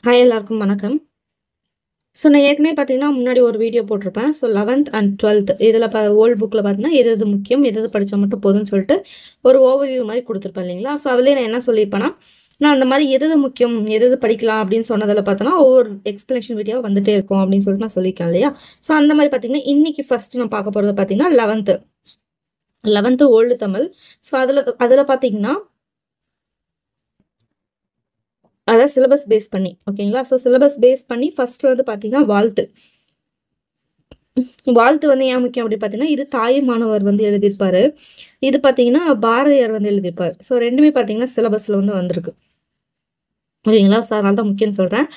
Hi எல்லாருக்கும் வணக்கம். நான் ஏற்கனவே பார்த்தீங்கன்னா முன்னாடி ஒரு வீடியோ போட்டிருப்பேன். 11th அண்ட் 12th இதில் ஓல்டு புக்கில் பார்த்தீங்கன்னா எது எது முக்கியம், எது எது படித்தா மட்டும் போதும்னு சொல்லிட்டு ஒரு ஓவர்வியூ மாதிரி கொடுத்துருப்பேன் இல்லைங்களா? அதிலே நான் என்ன சொல்லியிருப்பேன்னா, நான் அந்த மாதிரி எது எது முக்கியம், எது எது படிக்கலாம் அப்படின்னு சொன்னதில் பார்த்தோன்னா ஒவ்வொரு எக்ஸ்பிளேஷன் வீடியோ வந்துட்டே இருக்கும் அப்படின்னு சொல்லிட்டு நான் சொல்லியிருக்கேன் இல்லையா? அந்த மாதிரி பார்த்தீங்கன்னா இன்னைக்கு ஃபர்ஸ்ட் நான் பார்க்க போகிறது பார்த்தீங்கன்னா 11th ஓல்டு தமிழ். அதில் பார்த்தீங்கன்னா அதாவது சிலபஸ் பேஸ் பண்ணி ஓகேங்களா? சிலபஸ் பேஸ் பண்ணி ஃபர்ஸ்ட் வந்து பார்த்தீங்கன்னா வாழ்த்து வந்து ஏன் முக்கியம் அப்படி பார்த்தீங்கன்னா, இது தாயுமானவர் வந்து எழுதியிருப்பாரு. இது பார்த்தீங்கன்னா பாரதியார் வந்து எழுதியிருப்பாரு. ரெண்டுமே பார்த்தீங்கன்னா சிலபஸ்ல வந்து வந்திருக்கு ஓகேங்களா? அதனால தான் முக்கியம்னு சொல்கிறேன்.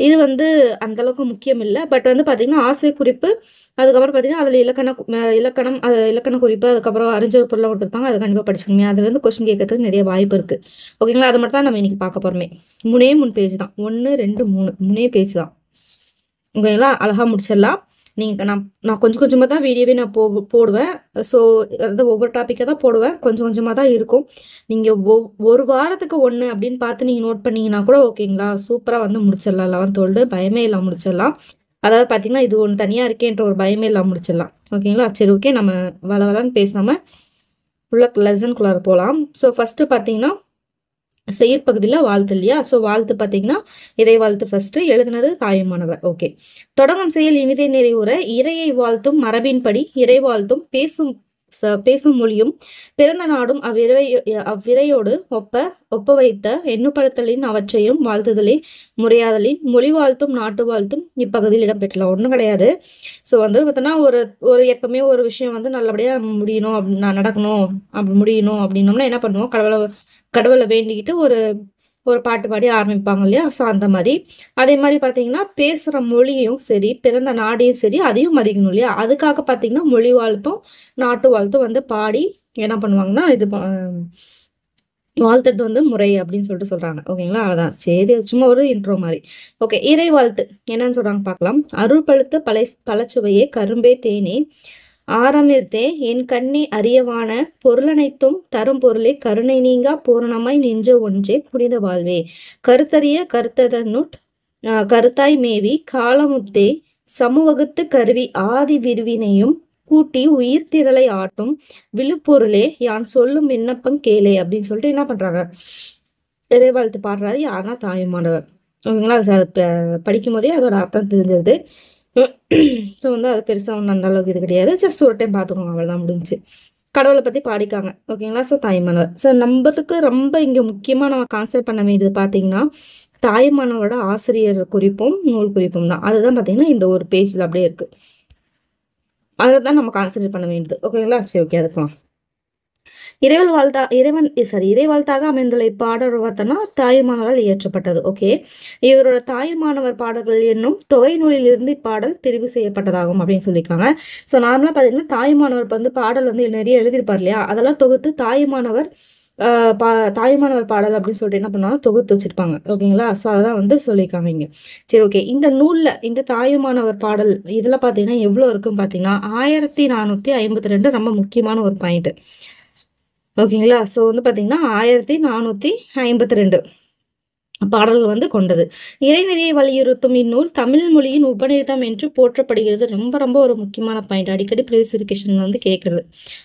இது வந்து அந்த அளவுக்கு முக்கியம் இல்லை. பட் வந்து பார்த்தீங்கன்னா ஆசிரியர் குறிப்பு, அதுக்கப்புறம் பார்த்தீங்கன்னா அதில் இலக்கணம் இலக்கண குறிப்பு, அதுக்கப்புறம் அறிஞர் பொருளாக கொடுத்துருப்பாங்க. அது கண்டிப்பாக படிச்சுக்கோங்க. அதுல இருந்து கொஸ்டின் கேட்கறதுக்கு நிறைய வாய்ப்பு இருக்கு ஓகேங்களா? அது மட்டும் தான் நம்ம இன்னைக்கு பார்க்க போறோமே. 3 பேஜ் தான். 1 2 3 பேஜ் தான் ஓகேங்களா? அழகா முடிச்சிடலாம். நான் கொஞ்சம் கொஞ்சமாக தான் வீடியோவே நான் போடுவேன். அதாவது ஒவ்வொரு டாப்பிக்காக தான் போடுவேன். கொஞ்சம் கொஞ்சமாக தான் இருக்கும். நீங்கள் ஒரு வாரத்துக்கு ஒன்று அப்படின்னு பார்த்து நீங்கள் நோட் பண்ணீங்கன்னா கூட ஓகேங்களா? சூப்பராக வந்து முடிச்சிடலாம். 11th ஓல்டு பயமே இல்லாமல் முடிச்சிடலாம். அதாவது பார்த்தீங்கன்னா இது ஒன்று தனியாக இருக்கேன்ற ஒரு பயமே இல்லாமல் முடிச்சிடலாம் ஓகேங்களா? சரி, ஓகே, நம்ம வளவலான்னு பேசாமல் உள்ள லெசனுக்குள்ளார போகலாம். ஃபஸ்ட்டு பார்த்தீங்கன்னா செயற்பகுதியில் வாழ்த்து இல்லையா? வாழ்த்து பார்த்தீங்கன்னா இறை வாழ்த்து ஃபர்ஸ்ட் எழுதுனது தாயுமானவர். ஓகே, தொடங்கும் செயல் இனிதே நிறைவுற இறையை வாழ்த்தும் மரபின்படி இறை வாழ்த்தும் பேசும் மொழியும் பிறந்த நாடும் அவ்விரையோடு ஒப்ப வைத்த எண்ணுப்படுத்தலின் அவற்றையும் வாழ்த்துதலே முறையாதலின் மொழி வாழ்த்தும் நாட்டு வாழ்த்தும் இப்பகுதியில் இடம்பெற்றலாம். ஒன்றும் கிடையாது. வந்து பார்த்தோன்னா ஒரு எப்பவுமே ஒரு விஷயம் வந்து நல்லபடியாக முடியணும், நடக்கணும், அப்படி முடியணும் அப்படின்னோம்னா என்ன பண்ணுவோம்? கடவுளை வேண்டிக்கிட்டு ஒரு பாட்டு பாடி ஆரம்பிப்பாங்க இல்லையா? அந்த மாதிரி அதே மாதிரி பார்த்தீங்கன்னா பேசுகிற மொழியும் சரி, பிறந்த நாடையும் சரி, அதையும் மதிக்கணும் இல்லையா? அதுக்காக பார்த்தீங்கன்னா மொழி வாழ்த்தும் நாட்டு வாழ்த்தும் வந்து பாடி என்ன பண்ணுவாங்கன்னா வாழ்த்துட்டு வந்து முறை அப்படின்னு சொல்லிட்டு சொல்றாங்க ஓகேங்களா? அதான் சரி, சும்மா ஒரு இன்ட்ரோ மாதிரி. ஓகே, இறை வாழ்த்து என்னன்னு சொல்றாங்க பார்க்கலாம். அருள் பழுத்த பழச்சுவையே கரும்பே தேனே ஆரமிர்தே என் கண்ணே அரியவான பொருளனைத்தும் தரும் பொருளே கருணை நீங்கா பூரணமாய் நின்ற ஒன்றே புனித வாழ்வே கருத்தறிய கருத்ததனுட் கருத்தாய் மேவி காலமுத்தே சமூகத்து கருவி ஆதி விரிவினையும் கூட்டி உயிர் திரளை ஆட்டும் விழுப்பொருளே யான் சொல்லும் விண்ணப்பம் கேளே அப்படின்னு சொல்லிட்டு என்ன பண்றாங்க? இறைவாழ்த்து பாடுறாரு. யாருன்னா தாயுமானவர் ஓகேங்களா? அது படிக்கும் போதே அதோட அர்த்தம் தெரிஞ்சது. வந்து அது பெருசாக ஒன்றும் அந்த அளவுக்கு இது கிடையாது. ஜஸ்ட் ஒரு டைம் பார்த்துக்கோங்க, அவ்வளோதான், முடிஞ்சு. கடவுளை பற்றி பாடிக்காங்க ஓகேங்களா? தாயுமானவர். நம்மளுக்கு ரொம்ப இங்கே முக்கியமாக நம்ம கான்சென்ட் பண்ண வேண்டியது பார்த்தீங்கன்னா தாயுமானவரோட ஆசிரியர் குறிப்பும் நூல் குறிப்பும் தான். அதுதான் பார்த்தீங்கன்னா இந்த ஒரு பேஜில் அப்படியே இருக்கு. அதை தான் நம்ம கான்சென்ட்ரேட் பண்ண வேண்டியது ஓகேங்களா? சரி, ஓகே, அதுக்கலாம். இறை வாழ்த்தாக அமைந்துள்ள இப்பாடல் பார்த்தோன்னா தாயுமானவரால் இயற்றப்பட்டது. ஓகே, இவரோட தாயுமானவர் பாடல்கள் என்னும் தொகை நூலிலிருந்து இப்பாடல் தெரிவு செய்யப்பட்டதாகும் அப்படின்னு சொல்லியிருக்காங்க. நார்மலாக பார்த்தீங்கன்னா தாயுமானவர் வந்து பாடல் வந்து நிறைய எழுதியிருப்பார் இல்லையா? அதெல்லாம் தொகுத்து தாயுமானவர் பாடல் அப்படின்னு சொல்லிட்டு என்ன பண்ணுவாங்க, தொகுத்து வச்சிருப்பாங்க ஓகேங்களா? அதான் வந்து சொல்லியிருக்காங்க இங்க. சரி, ஓகே, இந்த நூல்ல இந்த தாயுமானவர் பாடல் இதுல பாத்தீங்கன்னா எவ்வளவு இருக்குன்னு பாத்தீங்கன்னா 1452 ரொம்ப முக்கியமான ஒரு பாயிண்ட் ஓகேங்களா? வந்து பாத்தீங்கன்னா 1452 பாடல்கள் வந்து கொண்டது. இறைநெறியை வலியுறுத்தும் இந்நூல் தமிழ் மொழியின் உபநிடதம் என்று போற்றப்படுகிறது. ரொம்ப ரொம்ப ஒரு முக்கியமான பாயிண்ட். அடிக்கடி ப்ரீவியஸ் எஜுகேஷன் வந்து கேட்கறது.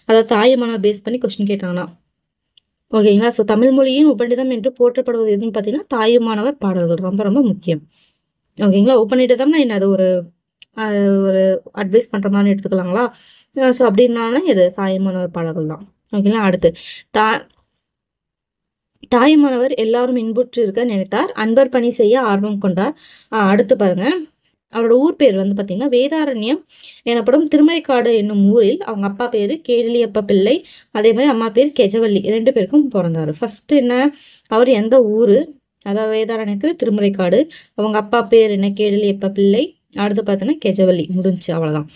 அதாவது தாயுமானவர் பேஸ் பண்ணி கொஸ்டின் கேட்டாங்கன்னா ஓகேங்களா? தமிழ் மொழியின் உபநிடதம் என்று போற்றப்படுவது எதுன்னு பார்த்தீங்கன்னா தாயுமானவர் பாடல்கள் ரொம்ப ரொம்ப முக்கியம் ஓகேங்களா? உபநிடதம்னா என்ன? அது ஒரு அட்வைஸ் பண்ற மாதிரி எடுத்துக்கலாங்களா? அப்படின்னால இது தாயுமானவர் பாடல்கள் தான் ஓகேங்களா? அடுத்து தாயுமானவர் எல்லாரும் இன்புற்று இருக்க நினைத்தார், அன்பர் பணி செய்ய ஆர்வம் கொண்டார். அடுத்து பாருங்க, அவரோட ஊர் பேர் வந்து பார்த்தீங்கன்னா வேதாரண்யம் எனப்படும் திருமலைக்காடு என்னும் ஊரில் அவங்க அப்பா பேர் கேளியப்ப பிள்ளை, அதே மாதிரி அம்மா பேர் கெஜவல்லி, 2 பேருக்கும் பிறந்தார். ஃபர்ஸ்ட் என்ன, அவர் எந்த ஊர்? அதாவது வேதாரண்யத்தில் திருமலைக்காடு. அவங்க அப்பா பேர் என்ன? கேளியப்ப பிள்ளை. அடுத்து பார்த்தீங்கன்னா கெஜவல்லி. முடிஞ்சு, அவ்வளோதான்.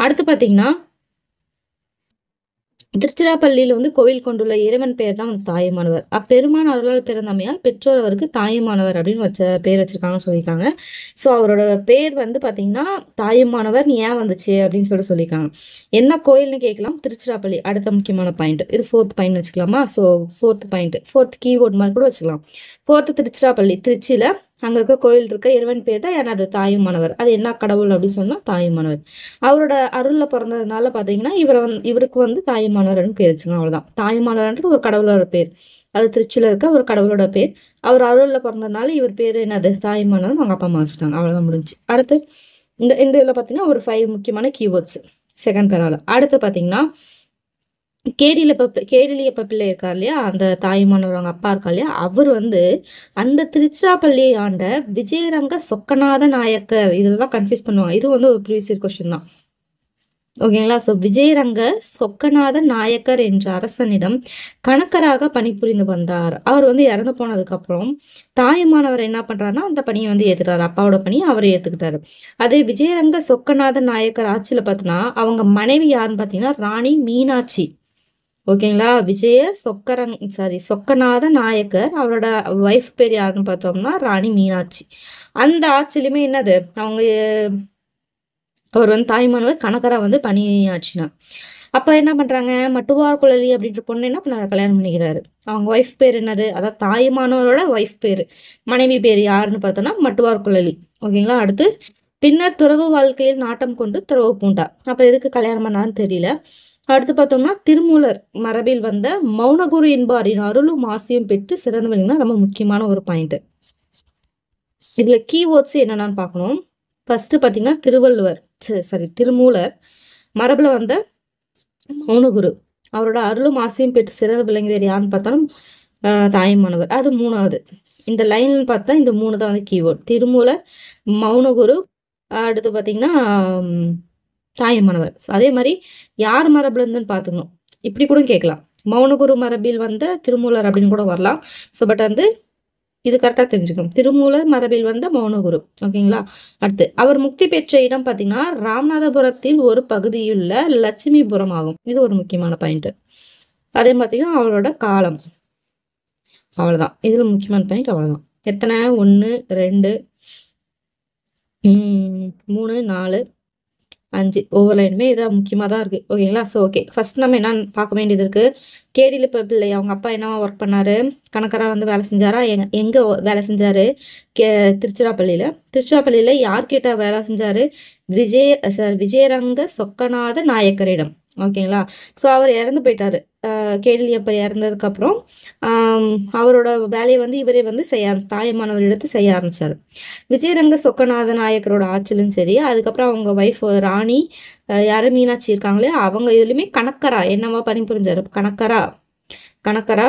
அடுத்து பார்த்தீங்கன்னா திருச்சிராப்பள்ளியில் வந்து கோவில் கொண்டுள்ள இறைவன் பெயர் தான் வந்து தாயுமானவர். அப்பெருமான் அருளால் பிறந்தமையால் பெற்றோர் அவருக்கு தாயுமானவர் அப்படின்னு பேர் வச்சிருக்காங்கன்னு சொல்லியிருக்காங்க. அவரோட பேர் வந்து பார்த்தீங்கன்னா தாயுமானவர் ஏன் வந்துச்சு அப்படின்னு சொல்லியிருக்காங்க. என்ன கோயில்னு கேட்கலாம். திருச்சிராப்பள்ளி அடுத்த முக்கியமான பாயிண்ட். இது 4th பாயிண்ட் வச்சுக்கலாமா? 4th பாயிண்ட், 4th கீவேர்ட் மாதிரி கூட வச்சுக்கலாம். 4th திருச்சிராப்பள்ளி, திருச்சியில அங்க இருக்க கோயில் இருக்க இறைவன் பேர் தான் எனது தாயுமானவர். அது என்ன கடவுள் அப்படின்னு சொன்னா தாயுமானவர். அவரோட அருள்ல பிறந்ததுனால பாத்தீங்கன்னா இவருக்கு வந்து தாயுமானவர்னு பேர் வச்சுங்க. அவ்வளவுதான். தாயுமானவர்ன்றது ஒரு கடவுளோட பேர். அது திருச்சியில இருக்க ஒரு கடவுளோட பேர். அவர் அருள்ல பிறந்ததுனால இவர் பேரு என்னது தாயுமானவர் அவங்க அப்பா அம்மா வச்சுட்டாங்க. அவ்வளவுதான் முடிஞ்சு. அடுத்து இந்த இதுல பாத்தீங்கன்னா ஒரு 5 முக்கியமான கீவேர்ட்ஸ் செகண்ட் பேரால. அடுத்து பாத்தீங்கன்னா கேடிலியப்ப பிள்ளை இருக்கார் இல்லையா, அந்த தாயுமானவர் அவங்க அப்பா இருக்கா இல்லையா, அவர் வந்து அந்த திருச்சிராப்பள்ளியை ஆண்ட விஜயரங்க சொக்கநாத நாயக்கர். இதெல்லாம் கன்ஃபியூஸ் பண்ணுவாங்க. இது வந்து ஒரு ப்ரீவியஸ் இயர் கொஸ்டின் தான். ஓகேங்களா. ஸோ விஜயரங்க சொக்கநாத நாயக்கர் என்ற அரசனிடம் கணக்கராக பணிபுரிந்து வந்தார். அவர் வந்து இறந்து போனதுக்கப்புறம் தாயுமானவர் என்ன பண்றாருன்னா அந்த பணியை வந்து ஏத்துட்டாரு. அப்பாவோட பணியை அவர் ஏத்துக்கிட்டாரு. அதே விஜயரங்க சொக்கநாத நாயக்கர் ஆட்சியில பார்த்தீங்கன்னா அவங்க மனைவி யாருன்னு பார்த்தீங்கன்னா ராணி மீனாட்சி. ஓகேங்களா. சொக்கநாத நாயக்கர் அவரோட ஒய்ஃப் பேர் யாருன்னு பார்த்தோம்னா ராணி மீனாட்சி. அந்த ஆட்சியிலுமே என்னது அவர் வந்து தாய்மானவர் கணக்கரா வந்து பணியாற்றினார். அப்ப என்ன பண்றாங்க, மட்டுவார் குழலி அப்படின்ற பொண்ணு என்ன பண்ணாரு, கல்யாணம் பண்ணிக்கிறாரு. அவங்க ஒய்ஃப் பேர் என்னது, அதாவது தாய்மானவரோட ஒய்ஃப் பேரு, மனைவி பேர் யாருன்னு பார்த்தோம்னா மட்டுவார் குழலி. ஓகேங்களா. அடுத்து பின்னர் துறவு வாழ்க்கையில் நாட்டம் கொண்டு துறவு பூண்டார். அப்ப எதுக்கு கல்யாணம் பண்ணான்னு தெரியல. அடுத்து பார்த்தோம்னா திருமூலர் மரபில் வந்த மௌனகுரு என்பாரின் அருளும் ஆசையும் பெற்று சிறந்தவங்கன்னா ரொம்ப முக்கியமான ஒரு பாயிண்ட். இதுல கீவேர்ட்ஸ் என்னென்னு பார்க்கணும். ஃபர்ஸ்ட் பார்த்தீங்கன்னா திருமூலர் மரபுல வந்த மௌனகுரு அவரோட அருளும் ஆசையும் பெற்று சிறந்த விளங்கி வேறு யாருன்னு பார்த்தாலும் தாயுமானவர். அது 3வது. இந்த லைன்ல பார்த்தா இந்த 3 தான் வந்து கீவேர்ட். திருமூலர், மௌனகுரு, அடுத்து பார்த்தீங்கன்னா தாயுமானவர். அதே மாதிரி யார் மரபுல இருந்துன்னு பார்த்துக்கணும். இப்படி கூட கேட்கலாம், மௌனகுரு மரபில் வந்த திருமூலர் அப்படின்னு கூட வரலாம். ஸோ பட் வந்து இது கரெக்டாக தெரிஞ்சுக்கணும். திருமூலர் மரபில் வந்த மௌனகுரு. ஓகேங்களா. அடுத்து அவர் முக்தி பெற்ற இடம் பார்த்தீங்கன்னா ராமநாதபுரத்தில் ஒரு பகுதியுள்ள லட்சுமிபுரம் ஆகும். இது ஒரு முக்கியமான பாயிண்ட். அதே பார்த்தீங்கன்னா அவளோட காலம். அவ்வளவுதான். இதுல முக்கியமான பாயிண்ட் அவ்வளவுதான். எத்தனை 1 2 3 4 5 ஒவ்வொரு லைனுமே இதாக முக்கியமாக தான் இருக்குது. ஓகேங்களா. ஸோ ஓகே, ஃபர்ஸ்ட் நம்ம என்ன பார்க்க வேண்டியது இருக்குது. கேடிலிப்ப பிள்ளை அவங்க அப்பா என்னவா ஒர்க் பண்ணாரு, கணக்கராக வந்து வேலை செஞ்சாரா, எங்கே வேலை செஞ்சாரு, திருச்சிராப்பள்ளியில் யார்கிட்ட வேலை செஞ்சாரு, விஜயரங்க சொக்கநாத நாயக்கரிடம். ஓகேங்களா. ஸோ அவர் இறந்து போயிட்டாரு. கேடிலியப்ப இறந்ததுக்கப்புறம் அவரோட வேலையை வந்து இவரே வந்து தாயுமானவர் எடுத்து செய்ய ஆரம்பிச்சாரு. விஜயரங்க சொக்கநாத நாயக்கரோட ஆட்சிலும் சரி, அதுக்கப்புறம் அவங்க ஒய்ஃப் ராணி யாரு மீனாட்சி இருக்காங்களே அவங்க இதுலையுமே கணக்கரா என்னவா பணிபுரிஞ்சாரு, கணக்கரா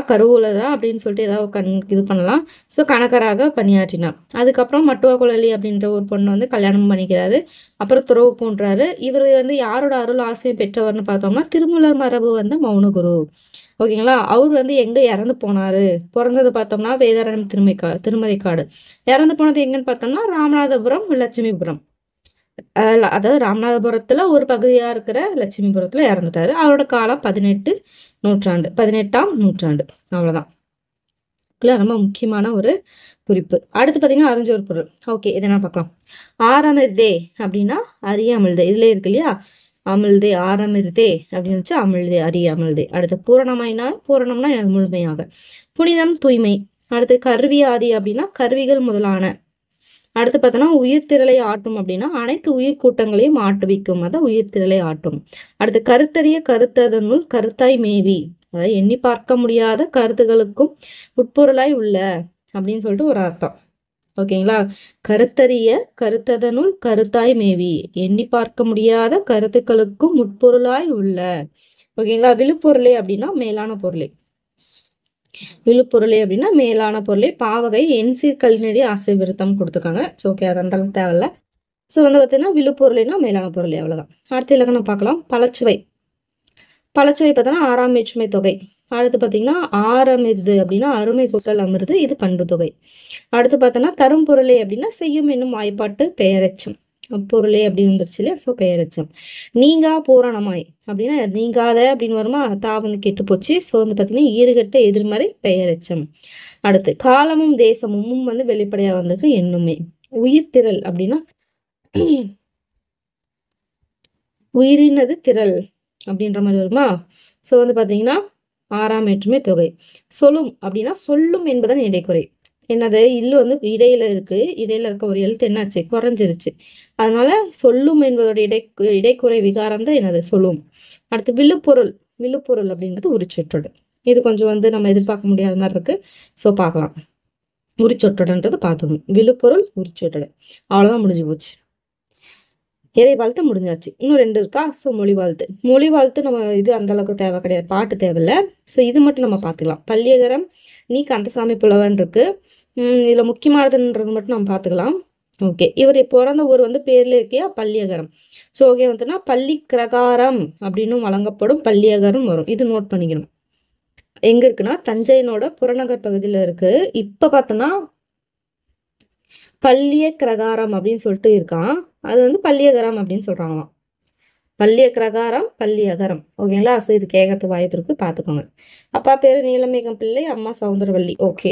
கருவூலரா அப்படின்னு சொல்லிட்டு ஏதாவது இது பண்ணலாம். ஸோ கணக்கராக பணியாற்றினார். அதுக்கப்புறம் மட்டுவா குழலி அப்படின்ற ஒரு பொண்ணு வந்து கல்யாணம் பண்ணிக்கிறாரு. அப்புறம் துறவு பூன்றாரு. இவர் வந்து யாரோட அருள் ஆசையை பெற்றவர்னு பார்த்தோம்னா திருமூலர் மரபு வந்து மௌனகுரு. ஓகேங்களா. அவர் வந்து எங்க இறந்து போனாரு, பிறந்தது பார்த்தோம்னா வேதாரண்யம் திருமறைக்காடு. இறந்து போனது எங்கன்னு பார்த்தோம்னா ராமநாதபுரம் லட்சுமிபுரம். அதாவது ராமநாதபுரத்துல ஒரு பகுதியா இருக்கிற லட்சுமிபுரத்துல இறந்துட்டாரு. அவரோட காலம் 18ஆம் நூற்றாண்டு. அவ்வளவுதான். ரொம்ப முக்கியமான ஒரு குறிப்பு. அடுத்து பாத்தீங்கன்னா அறிஞ்சொரு பொருள். ஓகே, இதை என்ன பார்க்கலாம். ஆரமிர்தே அப்படின்னா அரிய அமிழ்தே. இதுல இருக்கு இல்லையா, அமிழ்தே, ஆரமிர்தே அப்படின்னு வச்சு அமிழ்தே, அரிய அமிழ்தே. அடுத்து பூரணம்னா முழுமையாக. புனிதம், தூய்மை. அடுத்து கருவியாதி அப்படின்னா கருவிகள் முதலான. அடுத்து பார்த்தோன்னா உயிர்த்திரளை ஆட்டும் அப்படின்னா அனைத்து உயிர் கூட்டங்களையும் ஆட்டுவிக்கும். அதான் உயிர்த்திரளை ஆட்டும். அடுத்து கருத்தறிய கருத்ததனுள் கருத்தாய் மேவி, அதாவது எண்ணி பார்க்க முடியாத கருத்துகளுக்கும் உட்பொருளாய் உள்ள அப்படின்னு சொல்லிட்டு ஒரு அர்த்தம். ஓகேங்களா. கருத்தறிய கருத்ததனுள் கருத்தாய் மேவி, எண்ணி பார்க்க முடியாத கருத்துக்களுக்கும் உட்பொருளாய் உள்ள. ஓகேங்களா. விழுப்பொருளே அப்படின்னா மேலான பொருளே. விழுப்பொருளே அப்படின்னா மேலான பொருளே. பாவகை என்சீர் கல்நெடி ஆசை விருத்தம் கொடுத்துருக்காங்க. ஸோ ஓகே, அது அந்த அளவுக்கு தேவையில்ல. ஸோ வந்து பார்த்தீங்கன்னா விழுப்பொருளைனா மேலான பொருளே. அவ்வளோதான். அடுத்த இலக்கணம் பார்க்கலாம். பழச்சுவை பார்த்தோன்னா 6ஆம் வேற்றுமை தொகை. அடுத்து பார்த்தீங்கன்னா ஆரமிர்து அப்படின்னா அருமை கூட்டல் அமிர்து, இது பண்பு தொகை. அடுத்து பார்த்தோன்னா தரும் பொருளே அப்படின்னா செய்யும் என்னும் வாய்ப்பாட்டு பெயரெச்சம். பொருளே அப்படின்னு வந்துருச்சு இல்லையா. ஸோ பெயரெச்சம். நீங்கா பூரணமாய் அப்படின்னா நீங்காத அப்படின்னு வருமா, தா வந்து கெட்டு போச்சு. ஸோ வந்து பார்த்தீங்கன்னா ஈறுகட்ட எதிர்மறை பெயரெச்சம். அடுத்து காலமும் தேசமும் வந்து வெளிப்படையா வந்திருக்கு எண்ணுமே. உயிர்த்திரள் அப்படின்னா உயிரினது திரள் அப்படின்ற மாதிரி வருமா. ஸோ வந்து பார்த்தீங்கன்னா 6ஆம் வேற்றுமை தொகை. சொல்லும் அப்படின்னா சொல்லும் என்பதன் இடைக்குறை. என்னது இல்லு வந்து இடையில இருக்கு. இடையில இருக்க ஒரு எழுத்து என்னாச்சு? குறைஞ்சிருச்சு. அதனால சொல்லும் என்பதோட இடைக்குறை விகாரம் தான் என்னது? சொல்லும். அடுத்து விழுப்பொருள். விழுப்பொருள் அப்படின்றது உரிச்சொற்றொடர். இது கொஞ்சம் வந்து நம்ம எதிர்பார்க்க முடியாத மாதிரி இருக்கு. ஸோ பார்க்கலாம். உரிச்சொற்றொடர்ன்றது பார்த்துக்கணும். விழுப்பொருள் உரிச்சொற்றொடர். அவ்வளோதான், முடிஞ்சு போச்சு. இறை வாழ்த்து முடிஞ்சாச்சு. இன்னும் 2 இருக்கா? ஸோ மொழி வாழ்த்து. மொழி வாழ்த்து நம்ம இது அந்த அளவுக்கு தேவை கிடையாது. பாட்டு தேவையில்ல. ஸோ இது மட்டும் நம்ம பார்த்துக்கலாம். பள்ளியகரம் நீ கந்தசாமி புலவன் இருக்கு. இதில் முக்கியமானதுன்றது மட்டும் நம்ம பார்த்துக்கலாம். ஓகே, இவர் பிறந்த ஊர் வந்து பேர்ல இருக்கியா? பள்ளியகரம். ஸோ ஓகே வந்துன்னா பள்ளி கிரகாரம் அப்படின்னு வழங்கப்படும் பள்ளியகரம் வரும். இது நோட் பண்ணிக்கணும். எங்க இருக்குன்னா தஞ்சையினோட புறநகர் பகுதியில் இருக்கு. இப்போ பார்த்தோன்னா பள்ளிய கிரகாரம் அப்படின்னு சொல்லிட்டு இருக்கான். அது வந்து பள்ளியகரம் அப்படின்னு சொல்றாங்களாம். பள்ளிய கிரகாரம், பள்ளியகரம். ஓகேங்களா? ஸோ இது கேட்கறதுக்கு வாய்ப்பு இருக்கு, பார்த்துக்கோங்க. அப்பா பேரு நீலமேகம் பிள்ளை, அம்மா சவுந்தரவள்ளி. ஓகே.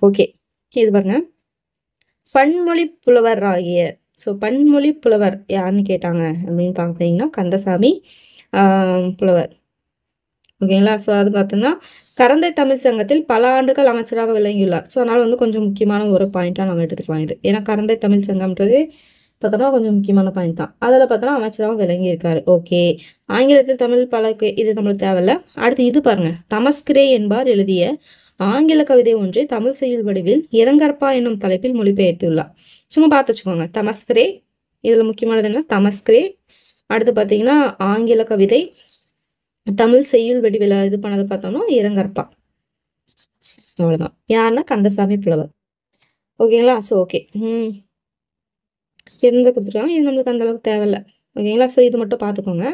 ஓகே, இது பாருங்க. பன்மொழி புலவர் ஆகிய. ஸோ பன்மொழி புலவர் யாருன்னு கேட்டாங்க அப்படின்னு பார்த்தீங்கன்னா கந்தசாமி புலவர். ஓகேங்களா? ஸோ அது பார்த்தோன்னா கரந்தை தமிழ் சங்கத்தில் பல ஆண்டுகள் அமைச்சராக விளங்கியுள்ளார். ஸோ அதனால் வந்து கொஞ்சம் முக்கியமான ஒரு பாயிண்ட்டாக நம்ம எடுத்துக்கலாம் இது. ஏன்னா கரந்தை தமிழ் சங்கம்ன்றது பார்த்தோன்னா கொஞ்சம் முக்கியமான பாயிண்ட் தான். அதில் பார்த்தோன்னா அமைச்சராக விளங்கியிருக்காரு. ஓகே. ஆங்கிலத்தில் தமிழ் பழக்கு இது நம்மளுக்கு தேவையில்ல. அடுத்து இது பாருங்க. தமஸ்கிரே என்பார் எழுதிய ஆங்கில கவிதை ஒன்றை தமிழ் செய்யுள் வடிவில் இரங்கற்பா என்னும் தலைப்பில் மொழிபெயர்த்துள்ளார். சும்மா பார்த்து வச்சுக்கோங்க. தமஸ்கிரே, இதில் முக்கியமானது என்ன? தமஸ்கிரே. அடுத்து பார்த்தீங்கன்னா ஆங்கில கவிதை தமிழ் செய்யுள் வடிவில் இது பண்ணது பார்த்தோம்னா இரங்கற்பா. அவ்வளோதான். யாருன்னா கந்தசாமி புலவர். ஓகேங்களா? So okay. இருந்து கொடுத்துருக்காங்க. இது நம்மளுக்கு அந்த அளவுக்கு தேவையில்லை. ஓகேங்களா? ஸோ இது மட்டும் பார்த்துக்கோங்க.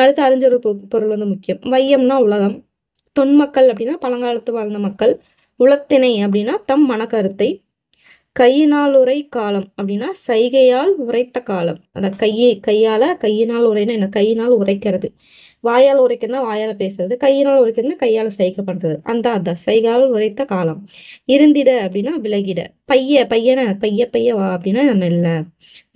அடுத்து அறிஞர் பொருள் வந்து முக்கியம். வையம்னா உலகம். தொன்மக்கள் அப்படின்னா பழங்காலத்து வாழ்ந்த மக்கள். உளத்திணை அப்படின்னா தம் மனக்கருத்தை. கையினால் உரை காலம் அப்படின்னா சைகையால் உரைத்த காலம். அத கையினால் உரைனா என்ன? கையினால் உரைக்கிறது. வாயால் உரைக்கிறதுனா வாயால் பேசுறது. கையினால் உரைக்கிறதுனா கையால் சைகை பண்றது. அதான் சைகால் உரைத்த காலம். இருந்திட அப்படின்னா விலகிட. பையன பைய வா அப்படின்னா நம்ம இல்லை.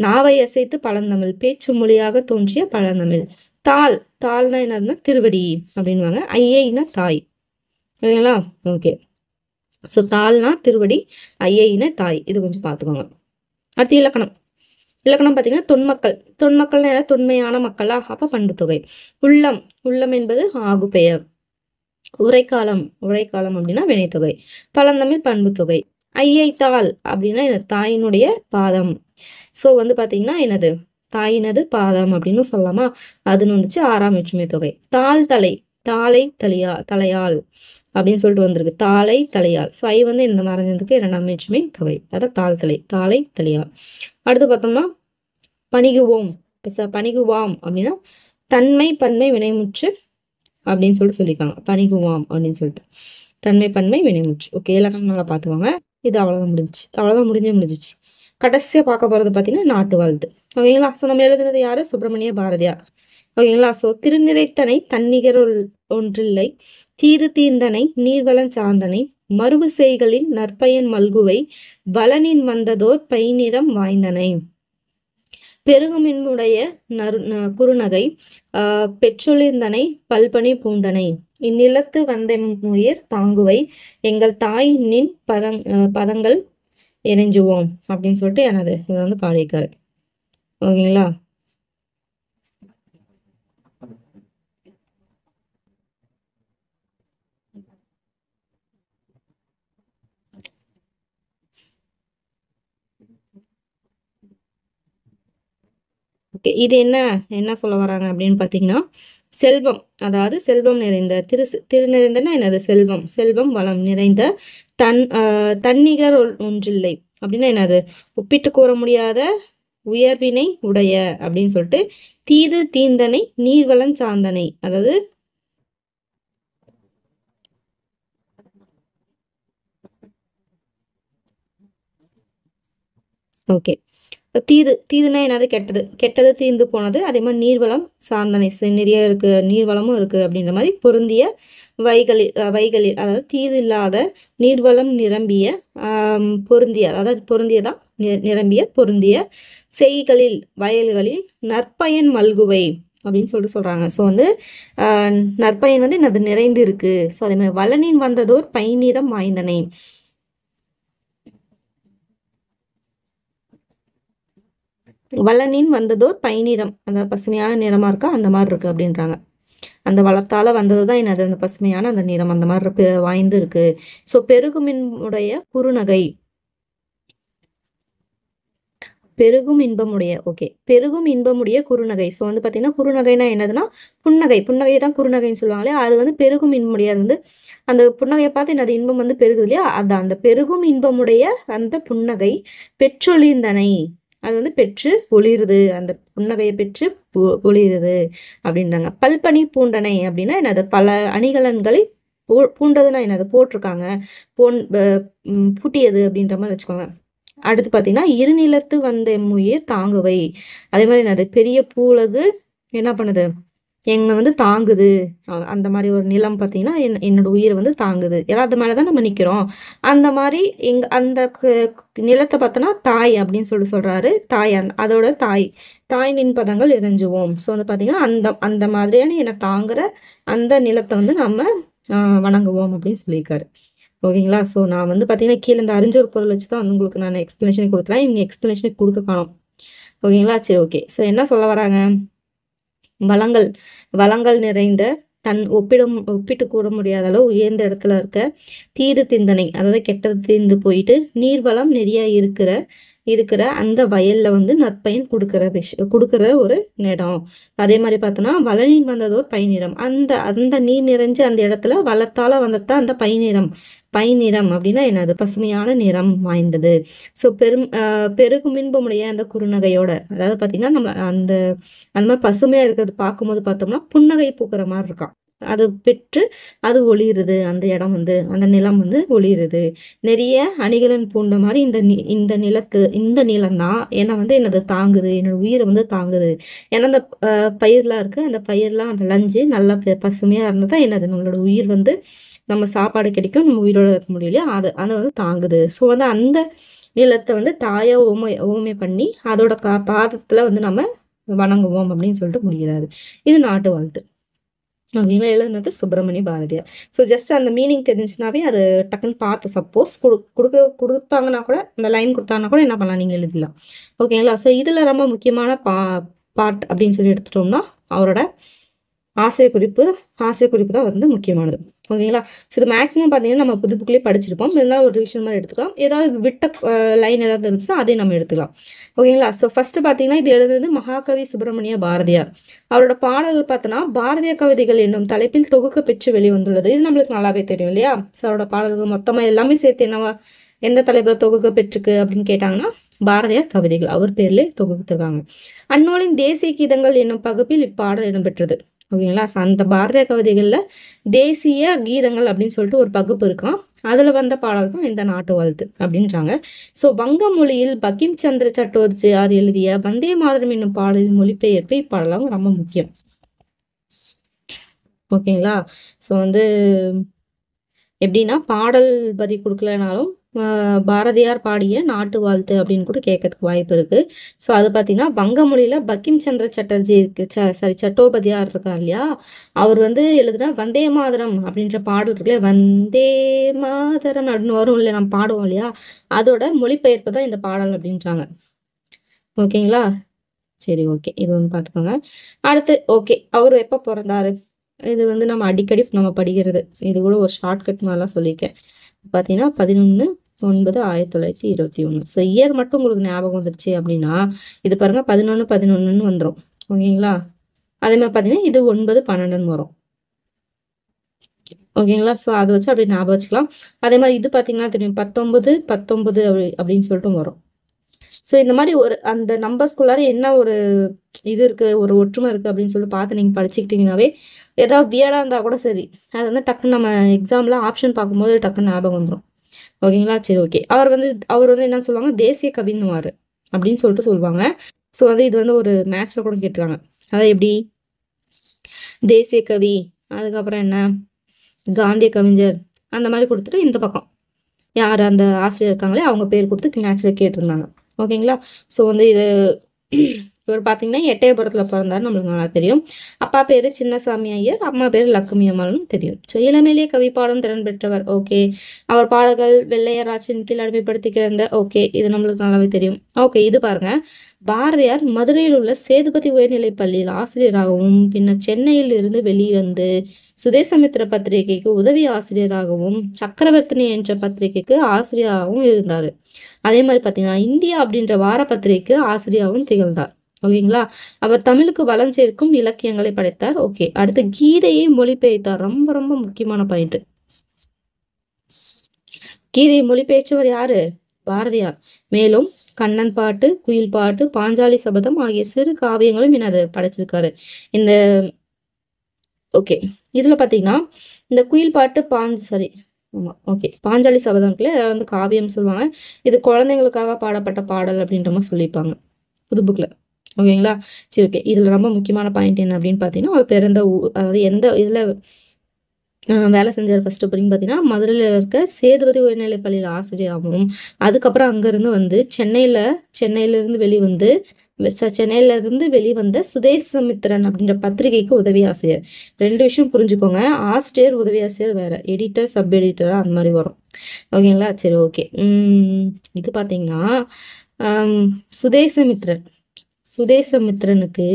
நாவை அசைத்து பழந்தமிழ். பேச்சு மொழியாக தோன்றிய பழந்தமிழ். தாள்னா என்னதுன்னா திருவடி அப்படின்வாங்க. ஐயைனா தாய். ஓகேங்களா? ஓகே. ஸோ தாள்னா திருவடி, ஐயைனா தாய். இது கொஞ்சம் பார்த்துக்கோங்க. அடுத்து இலக்கணம். இலக்கணம் பார்த்தீங்கன்னா தொன்மக்கள்னா என்ன? தொன்மையான மக்களா? அப்போ பண்பு தொகை. உள்ளம் என்பது ஆகு பெயர். உரைக்காலம் அப்படின்னா வினைத்தொகை. பழந்தமிழ் பண்பு தொகை. ஐயை தாள் அப்படின்னா என்ன? தாயினுடைய பாதம். ஸோ வந்து பார்த்தீங்கன்னா என்னது? தாயினது பாதம் அப்படின்னு சொல்லலாமா? அதுன்னு வந்துச்சு 6ஆம் வேற்றுமை தொகை. தாளை தலையால் அப்படின்னு சொல்லிட்டு வந்திருக்கு. தாளை தலையால். ஸோ ஐ வந்து இந்த மறைஞ்சதுக்கு 2ஆம் வேற்றுமை தொகை. அதான் தாளை தலையால். அடுத்து பார்த்தோம்னா பணிகுவாம் அப்படின்னா தன்மை பன்மை வினைமுற்று அப்படின்னு சொல்லிட்டு சொல்லியிருக்காங்க. பணிகுவாம் அப்படின்னு சொல்லிட்டு தன்மை பன்மை வினைமுற்று. ஓகே, எல்லாம் நல்லா பார்த்துக்கோங்க. இது அவ்வளோதான் முடிஞ்சிச்சு. கடைசியாக பார்க்க போகிறது பார்த்தீங்கன்னா நாட்டு வாழ்த்து. ஓகேங்களா? ஸோ நம்ம எழுதுனது யாரு? சுப்பிரமணிய பாரதியார். ஓகேங்களா? ஸோ திருநிறைத்தனை தன்னிகர் ஒன்றில்லை, தீது தீர்ந்தனை நீர்வளம் சார்ந்தனை, மறுவு செய்களின் நற்பயன் மல்குவை, வளனின் வந்ததோர் பைநிறம் வாய்ந்தனை, பெருகுமின்முடைய குறுநகை பெற்றொழிந்தனை பல்பணி பூண்டனை, இந்நிலத்து வந்தமுயிர் தாங்குவை, எங்கள் தாய் நின் பதங்கள் இறைஞ்சுவோம் அப்படின்னு சொல்லிட்டு எனது இவர் வந்து பாடியிருக்காரு. ஓகேங்களா? ஓகே, இது என்ன சொல்ல வராங்க அப்படின்னு பார்த்தீங்கன்னா செல்வம், அதாவது செல்வம் நிறைந்த திருநிறைந்தனா என்னது? செல்வம் வளம் நிறைந்த தன்னிகர் ஒன்றில்லை அப்படின்னா என்னது? ஒப்பிட்டு கூற முடியாத உயர்வினை உடைய அப்படின்னு சொல்லிட்டு தீது தீந்தனை நீர்வளம் சார்ந்தனை, அதாவது ஓகே. தீதுனா என்னது? கெட்டது தீர்ந்து போனது. அதே மாதிரி நீர்வளம் சார்ந்தனை நிறைய இருக்கு, நீர்வளமும் இருக்கு அப்படின்ற மாதிரி பொருந்திய வைகளில் அதாவது தீது இல்லாத நீர்வளம் நிரம்பிய பொருந்திய, அதாவது பொருந்தியதான் நிரம்பிய பொருந்திய செய்களில் வயல்களில் நற்பயன் மல்குவை அப்படின்னு சொல்லிட்டு சொல்கிறாங்க. ஸோ வந்து நற்பயன் வந்து என்னது நிறைந்து இருக்கு. ஸோ அதே மாதிரி வளனின் வந்ததோர் பைநிறம் வாய்ந்தனை. வளனின் வந்ததோர் பைநிறம், அந்த பசுமையான நிறமா இருக்கா அந்த மாதிரி இருக்கு அப்படின்றாங்க. அந்த வளத்தால வந்தது தான் என்னது அந்த பசுமையான அந்த நிறம் அந்த மாதிரி வாய்ந்து இருக்கு. ஸோ பெருகுமின்னுடைய குறுநகை, பெருகும் இன்பமுடைய, ஓகே, பெருகும் இன்பமுடைய குறுநகை. ஸோ வந்து பார்த்தீங்கன்னா குறுநகைனா என்னதுன்னா புன்னகை, புன்னகையை தான் குறுநகைன்னு சொல்லுவாங்களே, அது வந்து பெருகும் இன்பமுடைய, அது வந்து அந்த புன்னகையை பார்த்து என்னது இன்பம் வந்து பெருகுது இல்லையா, அது அந்த பெருகும் இன்பமுடைய அந்த புன்னகை பெற்றொழிந்தனை, அது வந்து பெற்று ஒளிருது, அந்த புன்னகையை பெற்று ஒளிருது அப்படின்றாங்க. பல்பனி பூண்டனை அப்படின்னா என்னது பல அணிகலன்களை பூண்டதுன்னா என்னது போட்டிருக்காங்க, பூட்டியது அப்படின்ற மாதிரி வச்சுக்கோங்க. அடுத்து பார்த்தீங்கன்னா இருநிலத்து வந்த எம்முயிர் தாங்குவை, அதே மாதிரி என்னது பெரிய பூலகு என்ன பண்ணுது எங்களை வந்து தாங்குது, அந்த மாதிரி ஒரு நிலம் பார்த்தீங்கன்னா என்னோட உயிரை வந்து தாங்குது, ஏன்னா அது மேலே தான் நம்ம நிற்கிறோம். அந்த மாதிரி அந்த நிலத்தை பார்த்தோன்னா தாய் அப்படின்னு சொல்கிறாரு. தாய் அதோட தாய் தாய் நின்பதங்கள் இறைஞ்சுவோம். ஸோ வந்து பார்த்தீங்கன்னா அந்த அந்த மாதிரியான என்னை தாங்குற அந்த நிலத்தை வந்து நம்ம வணங்குவோம் அப்படின்னு சொல்லியிருக்காரு. ஓகேங்களா. ஸோ நான் வந்து பார்த்தீங்கன்னா கீழே இந்த அறிஞ்சொரு பொருள் வச்சு தான் உங்களுக்கு நான் எக்ஸ்பிளனேஷன் கொடுத்தேன். இவங்க எக்ஸ்பிளனேஷன் கொடுக்க காணும். ஓகேங்களா. சரி, ஓகே. ஸோ என்ன சொல்ல வராங்க, வளங்கள் வளங்கள் நிறைந்த ஒப்பிட்டு கூட முடியாத அளவு உயர்ந்த இடத்துல இருக்க தீது திந்தனை, அதாவது கெட்டது தீர்ந்து போயிட்டு நீர்வளம் நிறைய இருக்கிற அந்த வயல்ல வந்து நற்பயன் கொடுக்குற ஒரு இடம். அதே மாதிரி பார்த்தோன்னா வளனின் வந்ததோர் பைநிறம், அந்த நீர் நிறைஞ்ச அந்த இடத்துல வளத்தால வந்ததான் அந்த பைநிறம் அப்படின்னா என்னது பசுமையான நிறம் வாய்ந்தது. ஸோ பெருகும் இன்பமுடைய அந்த குறுநகையோட, அதாவது பார்த்தீங்கன்னா நம்ம அந்த மாதிரி பசுமையாக இருக்கிறது பார்க்கும்போது பார்த்தோம்னா புன்னகை பூக்கிற மாதிரி இருக்கான், அது பெற்று அது ஒளிருது, அந்த இடம் வந்து அந்த நிலம் வந்து ஒளிருது. நிறைய அணிகலன் பூண்ட மாதிரி இந்த நிலம்தான் என்னை வந்து என்னது தாங்குது, என்னோட உயிரை வந்து தாங்குது. ஏன்னா அந்த பயிர்லாம் இருக்கு, அந்த பயிர்லாம் விளைஞ்சு நல்லா பசுமையாக இருந்தால் தான் என்னது நம்மளோட உயிர் வந்து நம்ம சாப்பாடு கிடைக்கும், நம்ம உயிரோட இருக்க முடியும் இல்லையா, அதை வந்து தாங்குது. ஸோ வந்து அந்த நிலத்தை வந்து தாயை ஓமை பண்ணி அதோட பாதத்தில் வந்து நம்ம வணங்குவோம் அப்படின்னு சொல்லிட்டு முடிகிறாரு. இது நாட்டு வாழ்த்து. ஓகேங்களா. எழுதுனது சுப்பிரமணிய பாரதியார். ஸோ ஜஸ்ட் அந்த மீனிங் தெரிஞ்சுனாவே அது டக்குன்னு பார்த்து சப்போஸ் கொடுத்தாங்கன்னா கூட, அந்த லைன் கொடுத்தாங்கன்னா கூட என்ன பண்ணலாம், நீங்கள் எழுதலாம். ஓகேங்களா. ஸோ இதில் ரொம்ப முக்கியமான பார்ட் அப்படின்னு சொல்லி எடுத்துட்டோம்னா அவரோட ஆசை குறிப்பு தான் வந்து முக்கியமானது. ஓகேங்களா. ஸோ இது மேக்ஸிமம் பார்த்தீங்கன்னா நம்ம புதுக்குள்ளேயே படிச்சிருப்போம், இருந்தாலும் ஒரு விஷயம் மாதிரி எடுத்துக்கலாம். ஏதாவது விட்ட லைன் ஏதாவது இருந்துச்சுன்னா அதையும் நம்ம எடுத்துக்கலாம். ஓகேங்களா. ஸோ ஃபஸ்ட்டு பார்த்தீங்கன்னா இது எழுதுறது மகாகவி சுப்பிரமணிய பாரதியார். அவரோட பாடல்கள் பார்த்தோன்னா பாரதிய கவிதைகள் என்னும் தலைப்பில் தொகுக்க பெற்று வெளிவந்துள்ளது. இது நம்மளுக்கு நல்லாவே தெரியும் இல்லையா. ஸோ அவரோட பாடல்கள் மொத்தமாக எல்லாமே சேர்த்து என்னவா எந்த தலைப்பில் தொகுக்க பெற்றுக்கு அப்படின்னு கேட்டாங்கன்னா பாரதியார் கவிதைகள் அவர் பேர்லேயே தொகுத்துருக்காங்க. அந்நூலின் தேசிய கீதங்கள் என்னும் பகுப்பில் இப்பாடல் இடம்பெற்றது. ஓகேங்களா. அந்த பாரதிய கவிதைகளில் தேசிய கீதங்கள் அப்படின்னு சொல்லிட்டு ஒரு பகுப்பு இருக்கான், அதில் வந்த பாடல் தான் இந்த நாட்டு வாழ்த்து அப்படின்றாங்க. ஸோ வங்க மொழியில் பங்கிம் சந்திர சட்டோர்ஜியார் எழுதிய வந்தே மாதரம் என்னும் பாடலின் மொழிபெயர்ப்பு இப்பாடலாம் ரொம்ப முக்கியம். ஓகேங்களா. ஸோ வந்து எப்படின்னா பாடல் வரி கொடுக்கலனாலும் பாரதியார் பாடிய நாட்டு வாழ்த்து அப்படின்னு கூட கேட்கறதுக்கு வாய்ப்பு இருக்கு. ஸோ அது பார்த்தீங்கன்னா வங்க மொழியில பங்கிம் சந்திர சட்டர்ஜி இருக்கு, சட்டோபதியார் இருக்கார் இல்லையா, அவர் வந்து எழுதுனா வந்தே மாதரம் அப்படின்ற பாடல் இருக்குல்ல, வந்தே மாதரம் அப்படின்னு வரும் இல்லை, நம்ம பாடுவோம் இல்லையா, அதோட மொழிபெயர்ப்பு தான் இந்த பாடல் அப்படின்றாங்க. ஓகேங்களா. சரி, ஓகே. இது ஒன்று பார்த்துக்கோங்க. அடுத்து ஓகே, அவர் எப்போ பிறந்தாரு, இது வந்து நம்ம அடிக்கடி நம்ம படிக்கிறது, இது கூட ஒரு ஷார்ட்கட் மாதிரிலாம் சொல்லியிருக்கேன். பார்த்தீங்கன்னா 11/9/1921. ஸோ இயர் மட்டும் உங்களுக்கு ஞாபகம் வந்துருச்சு அப்படின்னா இது பாருங்க 11/11 வந்துடும். ஓகேங்களா. அதே மாதிரி பார்த்தீங்கன்னா இது 9/12 வரும். ஓகேங்களா. ஸோ அதை வச்சு அப்படி ஞாபகம் வச்சுக்கலாம். அதே மாதிரி இது பார்த்தீங்கன்னா தெரியும் 19/19 அப்படின்னு சொல்லிட்டு வரும். ஸோ இந்த மாதிரி ஒரு அந்த நம்பர்ஸ்குள்ளார என்ன ஒரு இது இருக்குது, ஒரு ஒற்றுமை இருக்குது அப்படின்னு சொல்லிட்டு பார்த்து நீங்கள் படிச்சுக்கிட்டீங்கன்னாவே ஏதாவது வியர்டாக இருந்தால் கூட சரி, அது வந்து டக்குன்னு நம்ம எக்ஸாமில் ஆப்ஷன் பார்க்கும்போது டக்குன்னு ஞாபகம் வந்துடும். ஓகேங்களா. சரி, ஓகே. அவர் வந்து என்ன சொல்லுவாங்க, தேசிய கவின்னுவார் அப்படின்னு சொல்லிட்டு சொல்லுவாங்க. ஸோ வந்து இது வந்து ஒரு மேட்ச்சில் கூட கேட்டுருக்காங்க. அதாவது எப்படி தேசிய கவி, அதுக்கப்புறம் என்ன காந்திய கவிஞர் அந்த மாதிரி கொடுத்துட்டு இந்த பக்கம் யார் அந்த ஆசிரியர் இருக்காங்களே அவங்க பேர் கொடுத்து மேட்ச்சில் கேட்டிருந்தாங்க. ஓகேங்களா. ஸோ வந்து இது இவர் பார்த்தீங்கன்னா எட்டயபுரத்தில் பிறந்தார், நம்மளுக்கு நல்லா தெரியும். அப்பா பேர் சின்னசாமி ஐயர், அம்மா பேர் லக்குமி அம்மாள்னு தெரியும். ஸோ இளமையிலே கவி பாடும் திறன் பெற்றவர். ஓகே. அவர் பாடல்கள் வெள்ளையர் ஆட்சியின் கீழ் அடிமைப்படுத்தி கிடந்த. ஓகே, இது நம்மளுக்கு நல்லாவே தெரியும். ஓகே, இது பாருங்க. பாரதியார் மதுரையில் உள்ள சேதுபதி உயர்நிலைப் பள்ளியில் ஆசிரியராகவும் பின்னர் சென்னையில் இருந்து வெளிவந்து சுதேசமித்திர பத்திரிகைக்கு உதவி ஆசிரியராகவும் சக்கரவர்த்தினி என்ற பத்திரிகைக்கு ஆசிரியராகவும் இருந்தார். அதே மாதிரி பார்த்தீங்கன்னா இந்தியா அப்படின்ற வார பத்திரிகைக்கு ஆசிரியராகவும் திகழ்ந்தார். ஓகேங்களா. அவர் தமிழுக்கு வளம் சேர்க்கும் இலக்கியங்களை படைத்தார். ஓகே, அடுத்து கீதையை மொழிபெயர்த்தார். ரொம்ப ரொம்ப முக்கியமான பாயிண்ட். கீதையை மொழிபெயர்த்தவர் யாரு? பாரதியார். மேலும் கண்ணன் பாட்டு, குயில் பாட்டு, பாஞ்சாலி சபதம் ஆகிய சிறு காவியங்களும் என்னது படைச்சிருக்காரு. இந்த ஓகே, இதுல பாத்தீங்கன்னா இந்த குயில் பாட்டு ஆமா, ஓகே, பாஞ்சாலி சபதம்ல வந்து காவியம் சொல்லுவாங்க. இது குழந்தைங்களுக்காக பாடப்பட்ட பாடல் அப்படின்ற மாதிரி சொல்லியிருப்பாங்க புது புக்ல. ஓகேங்களா. சரி, ஓகே. இதுல ரொம்ப முக்கியமான பாயிண்ட் என்ன அப்படின்னு பாத்தீங்கன்னா அவர் பிறந்த அதாவது எந்த இதுல வேலை செஞ்சார் ஃபர்ஸ்ட் அப்படின்னு பார்த்தீங்கன்னா மதுரையில் இருக்க சேதுபதி உயர்நிலைப் பள்ளியில் ஆசிரியராகவும் அதுக்கப்புறம் அங்கேருந்து வந்து சென்னையிலேருந்து வெளிவந்த சுதேசமித்திரன் அப்படின்ற பத்திரிகைக்கு உதவி ஆசிரியர். 2 விஷயம் புரிஞ்சுக்கோங்க. ஆசிரியர் உதவி ஆசிரியர் வேற, எடிட்டர் சப் எடிட்டரா அந்த மாதிரி வரும். ஓகேங்களா. சரி, ஓகே. இது பார்த்தீங்கன்னா சுதேசமித்திரனுக்கு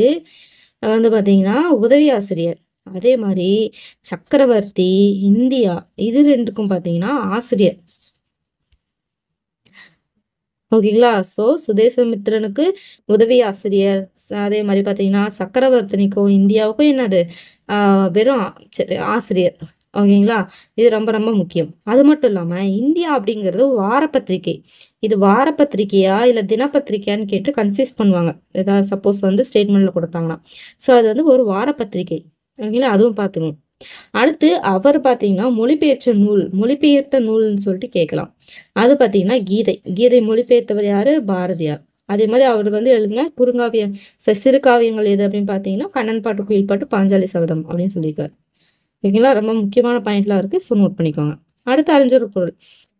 வந்து பார்த்தீங்கன்னா உதவி ஆசிரியர். அதே மாதிரி சக்கரவர்த்தி, இந்தியா, இது 2க்கும் பார்த்தீங்கன்னா ஆசிரியர். ஓகேங்களா. ஸோ சுதேசமித்திரனுக்கு உதவி ஆசிரியர். அதே மாதிரி பார்த்தீங்கன்னா சக்கரவர்த்தினிக்கும் இந்தியாவுக்கும் என்னது வெறும் ஆசிரியர். ஓகேங்களா. இது ரொம்ப ரொம்ப முக்கியம். அது மட்டும் இல்லாமல் இந்தியா அப்படிங்கிறது வாரப்பத்திரிகை. இது வாரப்பத்திரிகையா இல்லை தினப்பத்திரிகையான்னு கேட்டு கன்ஃபியூஸ் பண்ணுவாங்க. ஏதாவது சப்போஸ் வந்து ஸ்டேட்மெண்ட்ல கொடுத்தாங்கன்னா. ஸோ அது வந்து ஒரு வாரப்பத்திரிகை. ஓகேங்களா. அதுவும் பார்த்துக்கணும். அடுத்து அவர் பார்த்தீங்கன்னா மொழிபெயர்த்த நூல்னு சொல்லிட்டு கேட்கலாம். அது பார்த்தீங்கன்னா கீதை மொழிபெயர்த்தவர் யாரு? பாரதியார். அதே மாதிரி அவர் வந்து எழுதின குறுங்காவியம் சிறுகாவியங்கள் எது அப்படின்னு பார்த்தீங்கன்னா கண்ணன் பாட்டு, குயில் பாட்டு, பாஞ்சாலி சபதம் அப்படின்னு சொல்லியிருக்காரு. ஓகேங்களா. ரொம்ப முக்கியமான பாயிண்ட்லாம் இருக்கு. ஸோ நோட் பண்ணிக்கோங்க. அடுத்து அறிஞர் பொருள்.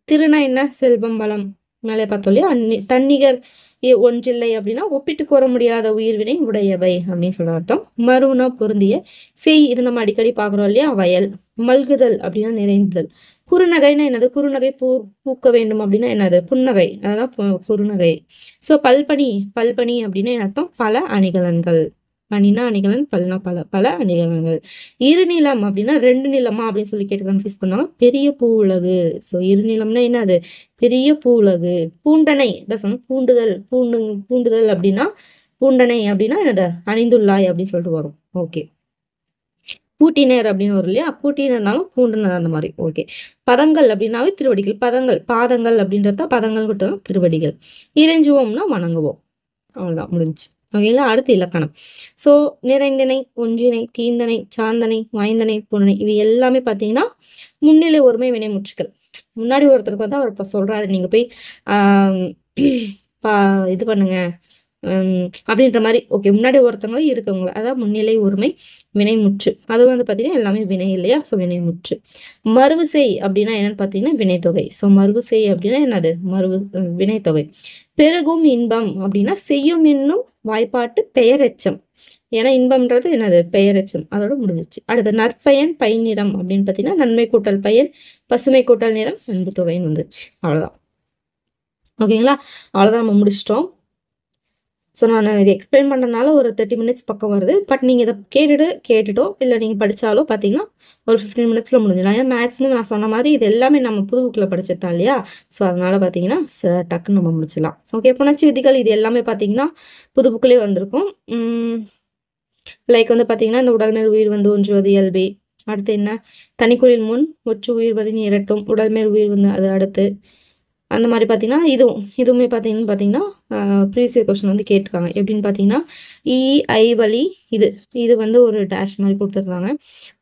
திருனா என்ன? செல்வம், வளம். மேலே பார்த்தோம் இல்லையா. தன்னிகர் ஒன்றில்லை அப்படின்னா ஒப்பிட்டு கூற முடியாத உயிர்வினை உடையவை அப்படின்னு சொல்ற அர்த்தம். மறுனா பொருந்திய. செய், இது நம்ம அடிக்கடி பார்க்குறோம் இல்லையா. வயல். மல்குதல் அப்படின்னா நிறைந்தல். குறுநகைன்னா என்னது? குறுநகை பூக்க வேண்டும் அப்படின்னா என்னது? புன்னகை. அதான் குறுநகை. ஸோ பல்பனி அப்படின்னா என்ன அர்த்தம்? பல அணிகலன்கள். பனினா அணிகலன், பல்னா பல அணிகலன்கள். இருநிலம் அப்படின்னா 2 நிலமா அப்படின்னு சொல்லி கேட்டு கன்ஃபியூஸ் பண்ணுவாங்க. பெரிய பூ உலகு. ஸோ இருநிலம்னா என்ன? அது பெரிய பூ உலகு. பூண்டனை இதான் சொன்ன. பூண்டுதல் அப்படின்னா பூண்டனை அப்படின்னா என்னது? அணிந்துள்ளாய் அப்படின்னு சொல்லிட்டு வரும். ஓகே. பூட்டினர் அப்படின்னு வரும் இல்லையா. பூட்டினர்னாலும் பூண்டுனர் அந்த மாதிரி. ஓகே. பதங்கள் அப்படின்னாவே திருவடிகள். பாதங்கள் அப்படின்றத பதங்கள் கொடுத்தா திருவடிகள். இறைஞ்சுவோம்னா வணங்குவோம். அவ்வளவுதான், முடிஞ்சு. ஓகேங்களா. அடுத்து இலக்கணம். ஸோ நிறைந்தனை, ஒன்றினை, தீந்தனை, சாந்தனை, வாய்ந்தனை, புனனை, இவை எல்லாமே பார்த்தீங்கன்னா முன்னிலை ஒருமை வினைமுற்றுக்கள். முன்னாடி ஒருத்தருக்கு வந்து அவர் இப்போ சொல்றாரு, நீங்க போய் இது பண்ணுங்க அப்படின்ற மாதிரி. ஓகே. முன்னாடி ஒருத்தவங்களும் இருக்கவங்கள அதாவது முன்னிலை ஒருமை வினைமுற்று. அது வந்து பார்த்தீங்கன்னா எல்லாமே வினை இல்லையா. ஸோ வினைமுற்று. மறுவுசெய் அப்படின்னா என்னன்னு பார்த்தீங்கன்னா வினைத்தொகை. ஸோ மறுவுசெய் அப்படின்னா என்னது? வினைத்தொகை. பெருகும் இன்பம் அப்படின்னா செய்யும் என்னும் வாய்ப்பாட்டு பெயரெச்சம். ஏன்னா இன்பம்ன்றது என்னது? பெயரெச்சம். அதோட முடிஞ்சிச்சு. அடுத்து நற்பயன் பைநிறம் அப்படின்னு பார்த்தீங்கன்னா நன்மை கூட்டல் பயன், பசுமை கூட்டல் நிறம், அன்பு தொகைன்னு வந்துச்சு. அவ்வளோதான். ஓகேங்களா. அவ்வளோதான், நம்ம முடிச்சிட்டோம். ஸோ நான் இது எக்ஸ்பிளைன் பண்ணுறதுனால ஒரு 30 மினிட்ஸ் பக்கம் வருது. பட் நீங்கள் இதை கேட்டுட்டோ இல்லை நீங்கள் படித்தாலோ பார்த்தீங்கன்னா ஒரு 15 மினிட்ஸில் முடிஞ்சிடலாம். ஏன்னா மேக்ஸிமம் நான் சொன்ன மாதிரி இது எல்லாமே நம்ம புது புக்கில் படிச்சிருந்தோம் இல்லையா. ஸோ அதனால் பார்த்தீங்கன்னா டக்குன்னு நம்ம முடிச்சிடலாம். ஓகே. புணர்ச்சி விதிகள் இது எல்லாமே பார்த்தீங்கன்னா புது புக்கிலே வந்திருக்கும். லைக் வந்து பார்த்தீங்கன்னா இந்த உடல் மேல் உயிர் வந்து ஒன்றுவது இயல்பே. அடுத்து என்ன? தனிக்குறில் முன் ஒற்று உயிர் வரின் இரட்டும் உடல் மேல் உயிர் வந்து அது அடுத்து. அந்த மாதிரி பார்த்தீங்கன்னா இதுவுமே பார்த்தீங்கன்னா ப்ரீவியஸ் கொஸ்டின் வந்து கேட்டிருக்காங்க. எப்படின்னு பார்த்தீங்கன்னா ஐ வழி இது வந்து ஒரு டேஷ் மாதிரி கொடுத்துருக்காங்க.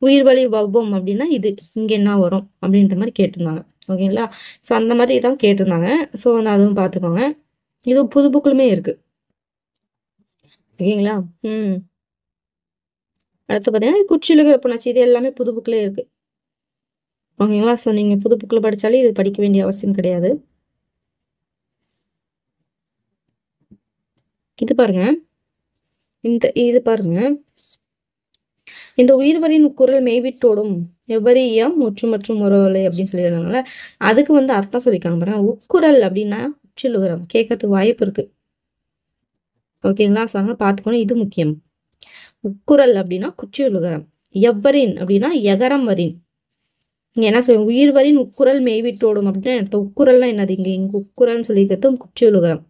உயிர் வழி வவ்வும் அப்படின்னா இது இங்கே என்ன வரும் அப்படின்ற மாதிரி கேட்டிருந்தாங்க. ஓகேங்களா. ஸோ அந்த மாதிரி தான் கேட்டிருந்தாங்க. ஸோ வந்து அதுவும் பார்த்துக்கோங்க. இதுவும் புது புக்கிலுமே இருக்கு. ஓகேங்களா. அடுத்து பார்த்தீங்கன்னா குற்றியலுகர புணர்ச்சி இது எல்லாமே புது புக்கிலே இருக்கு. ஓகேங்களா. ஸோ நீங்கள் புது புக்கில் படித்தாலே இது படிக்க வேண்டிய அவசியம் கிடையாது. இது பாருங்க. இது பாருங்க, இந்த உயிர்வரின் குரல் மெய்விட்டோடும் எவ்வரியம் முற்று மற்றும் உறவலை அப்படின்னு சொல்லியிருந்தாங்கல்ல, அதுக்கு வந்து அர்த்தம் சொல்லியிருக்காங்க பாருங்க. உட்குரல் அப்படின்னா உச்சிலுகரம், கேட்கறதுக்கு வாய்ப்பு இருக்கு. ஓகேங்களா? ஸோ அதனால பார்த்துக்கணும், இது முக்கியம். உட்குரல் அப்படின்னா குச்சியுலுகரம், எவ்வரின் அப்படின்னா எகரம் வரின். இங்க என்ன சொல்லுங்க, உயிர்வரின் உட்குரல் மெய்விட்டோடும் அப்படின்னா உட்குரல்னா என்னது, இங்க உட்குரல்னு சொல்லிக்கிறது குச்சியுலுகரம்.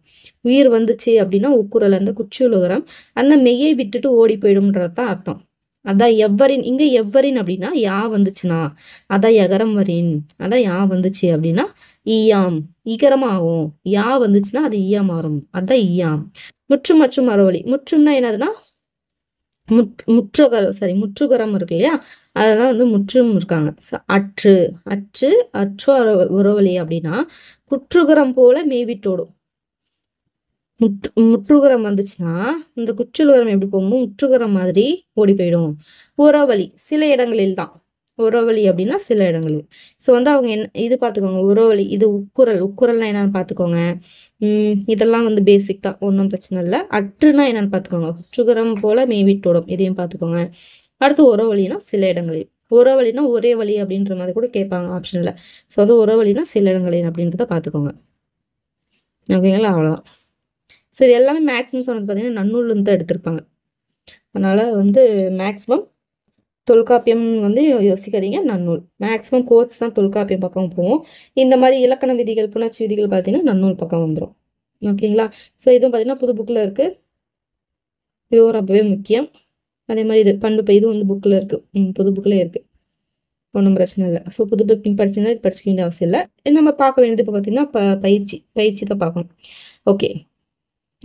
உயிர் வந்துச்சு அப்படின்னா உட்குரல், அந்த குச்சியுலுகரம் அந்த மெய்யை விட்டுட்டு ஓடி போயிடும்ன்றது தான் அர்த்தம். அதான் எவ்வரின், இங்க எவ்வரின் அப்படின்னா யா வந்துச்சுன்னா அதான் எகரம் வரின். அதான் யா வந்துச்சு அப்படின்னா ஈயாம், ஈகரம் ஆகும். யா வந்துச்சுன்னா அது ஈயா மாறும், அதான் ஈயாம். முற்றும் மற்றும் மறுவழி, முற்றும்னா என்னதுன்னா முற்றுகரம் இருக்கு இல்லையா, அததான் வந்து முற்றும் இருக்காங்க. அற்று அற்று அற்று உறவழி அப்படின்னா குற்றுகரம் போல மேவிட்டோடும். முற்றுகரம் வந்துச்சுன்னா இந்த குற்றுகரம் எப்படி போகுமோ முற்றுகரம் மாதிரி ஓடி போயிடும். உறவழி சில இடங்களில் தான், உறவழி அப்படின்னா சில இடங்களில். ஸோ வந்து அவங்க என்ன இது பார்த்துக்கோங்க, உறவழி இது உட்குரல்னா என்னன்னு பார்த்துக்கோங்க. இதெல்லாம் வந்து பேசிக் தான், ஒன்றும் பிரச்சனை இல்லை. அற்றுனா என்னன்னு பார்த்துக்கோங்க, குற்றுகரம் போல மேவிட்டோடும், இதையும் பார்த்துக்கோங்க. அடுத்து உறவழினா சில இடங்களில், உறவழினா ஒரே வழி அப்படின்ற மாதிரி கூட கேட்பாங்க ஆப்ஷனில். ஸோ வந்து உறவழினா சில இடங்களில் அப்படின்றத பார்த்துக்கோங்க. ஓகேங்களா? அவ்வளோதான். ஸோ இது எல்லாமே மேக்ஸிமம் சொன்னது பார்த்தீங்கன்னா நன்னூல்லேருந்து தான் எடுத்திருப்பாங்க. அதனால் வந்து மேக்ஸிமம் தொல்காப்பியம் வந்து யோசிக்காதீங்க, நன்னூல். மேக்ஸிமம் கோர்ஸ் தான் தொல்காப்பியம் பக்கம் போவோம். இந்த மாதிரி இலக்கண விதிகள் புணர்ச்சி விதிகள் பார்த்தீங்கன்னா நன்னூல் பக்கம் வந்துடும். ஓகேங்களா? ஸோ இதுவும் பார்த்தீங்கன்னா புது புக்கில் இருக்குது, இது ரொம்பவே முக்கியம். அதே மாதிரி இது பண்பு இது வந்து புக்கில் இருக்குது, புது புக்கில் இருக்குது, ஒன்றும் பிரச்சனை இல்லை. ஸோ புது புக் நீங்கள் படிச்சிங்கன்னா இது படிச்சிக்க வேண்டிய அவசியம் இல்லை. நம்ம பார்க்க வேண்டியது இப்போ பார்த்தீங்கன்னா பயிற்சி தான் பார்க்கணும். ஓகே,